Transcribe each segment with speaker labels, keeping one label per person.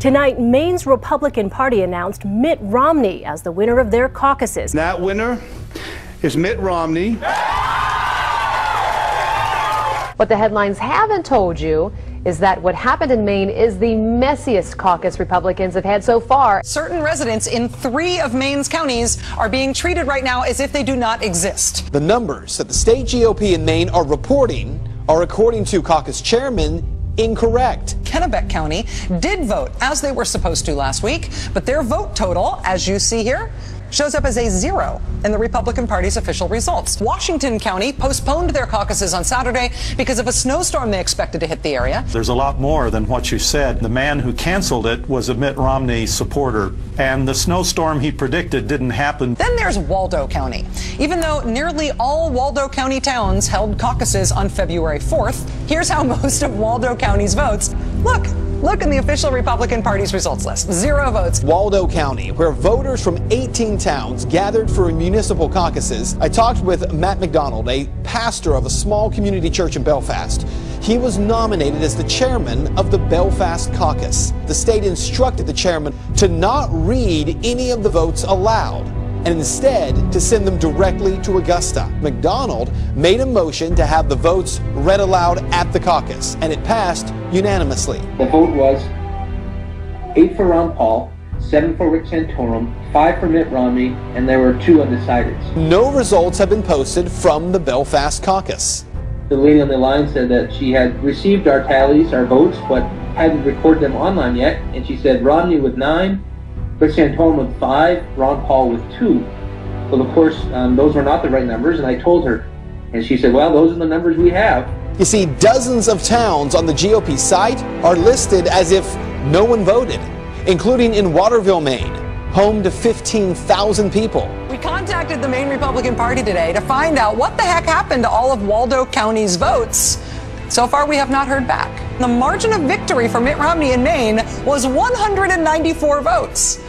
Speaker 1: Tonight, Maine's Republican Party announced Mitt Romney as the winner of their caucuses.
Speaker 2: That winner is Mitt Romney.
Speaker 3: What the headlines haven't told you is that what happened in Maine is the messiest caucus Republicans have had so far.
Speaker 4: Certain residents in 3 of Maine's counties are being treated right now as if they do not exist.
Speaker 5: The numbers that the state GOP in Maine are reporting are, according to caucus chairman, incorrect.
Speaker 4: Kennebec County did vote as they were supposed to last week, but their vote total, as you see here, shows up as a 0 in the Republican Party's official results. Washington County postponed their caucuses on Saturday because of a snowstorm they expected to hit the area.
Speaker 6: There's a lot more than what you said. The man who canceled it was a Mitt Romney supporter, and the snowstorm he predicted didn't happen.
Speaker 4: Then there's Waldo County. Even though nearly all Waldo County towns held caucuses on February 4th, here's how most of Waldo County's votes look. Look in the official Republican Party's results list. 0 votes.
Speaker 5: Waldo County, where voters from 18 towns gathered for municipal caucuses. I talked with Matt McDonald, a pastor of a small community church in Belfast. He was nominated as the chairman of the Belfast caucus. The state instructed the chairman to not read any of the votes aloud, and instead to send them directly to Augusta. McDonald made a motion to have the votes read aloud at the caucus, and it passed unanimously.
Speaker 7: The vote was 8 for Ron Paul, 7 for Rick Santorum, 5 for Mitt Romney, and there were 2 undecideds.
Speaker 5: No results have been posted from the Belfast caucus.
Speaker 7: The lady on the line said that she had received our tallies, our votes, but hadn't recorded them online yet, and she said Romney with 9, Rick Santorum with 5, Ron Paul with 2. Well, of course, those were not the right numbers, and I told her. And she said, well, those are the numbers we have.
Speaker 5: You see, dozens of towns on the GOP site are listed as if no one voted, including in Waterville, Maine, home to 15,000 people.
Speaker 4: We contacted the Maine Republican Party today to find out what the heck happened to all of Waldo County's votes. So far, we have not heard back. The margin of victory for Mitt Romney in Maine was 194 votes.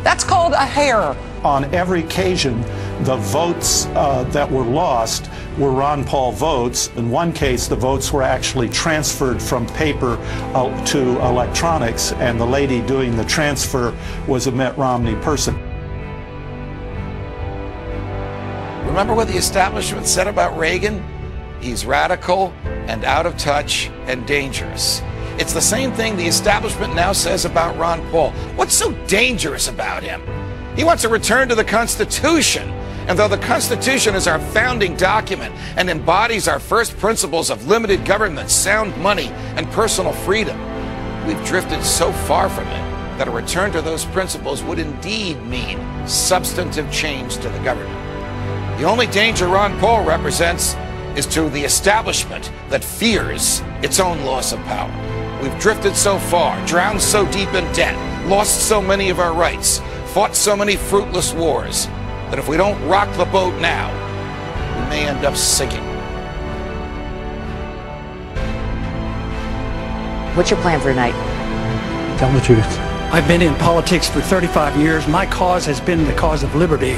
Speaker 4: That's called a hair.
Speaker 6: On every occasion, the votes that were lost were Ron Paul votes. In one case, the votes were actually transferred from paper to electronics, and the lady doing the transfer was a Mitt Romney person.
Speaker 8: Remember what the establishment said about Reagan? He's radical and out of touch and dangerous. It's the same thing the establishment now says about Ron Paul. What's so dangerous about him? He wants a return to the Constitution. And though the Constitution is our founding document and embodies our first principles of limited government, sound money, and personal freedom, we've drifted so far from it that a return to those principles would indeed mean substantive change to the government. The only danger Ron Paul represents is to the establishment that fears its own loss of power. We've drifted so far, drowned so deep in debt, lost so many of our rights, fought so many fruitless wars, that if we don't rock the boat now, we may end up sinking.
Speaker 3: What's your plan for tonight?
Speaker 9: Tell the truth.
Speaker 10: I've been in politics for 35 years. My cause has been the cause of liberty.